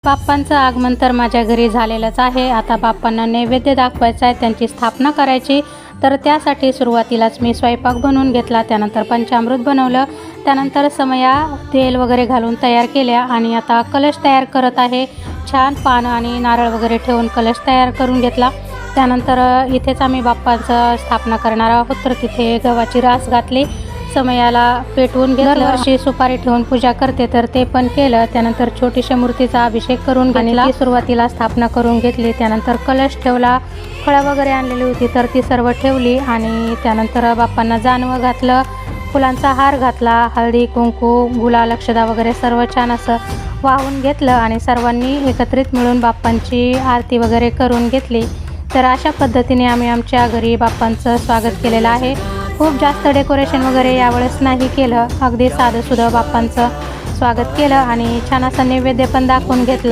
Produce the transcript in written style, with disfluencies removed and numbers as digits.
बाप्पांचं आगमन तर माझ्या घरी झालेलंच आहे। आता बाप्पांना नैवेद्य दाखवायचा आहे, त्यांची स्थापना करायची। तर त्यासाठी सुरुवातीलाच मी स्वयंपाक बनवून घेतला, त्यानंतर पंचामृत बनवलं, त्यानंतर समया तेल वगैरे घालून तयार केल्या आणि आता कलश तयार करत आहे। छान पानं आणि नारळ वगैरे ठेवून कलश तयार करून घेतला। त्यानंतर इथेच आम्ही बाप्पांचं स्थापना करणार आहोत, तर तिथे गव्हाची रास घातली, समयाला पेटवून घेतलं। दरवर्षी सुपारी ठेवून पूजा करते, तर ते पण केलं। त्यानंतर छोटीशा मूर्तीचा अभिषेक करून घेतला, सुरुवातीला स्थापना करून घेतली। त्यानंतर कलश ठेवला, फळं वगैरे आणलेली होती तर ती सर्व ठेवली आणि त्यानंतर बाप्पांना जानवं घातलं, फुलांचा हार घातला, हळदी कुंकू गुलाल अक्षदा वगैरे सर्व छान असं वाहून घेतलं आणि सर्वांनी एकत्रित मिळून बाप्पांची आरती वगैरे करून घेतली। तर अशा पद्धतीने आम्ही आमच्या घरी बाप्पांचं स्वागत केलेलं आहे। खूप जास्त डेकोरेशन वगैरे यावेळेस नाही केलं, अगदी साधंसुधं बाप्पांचं स्वागत केलं आणि छान असं नैवेद्य पण दाखवून घेतलं।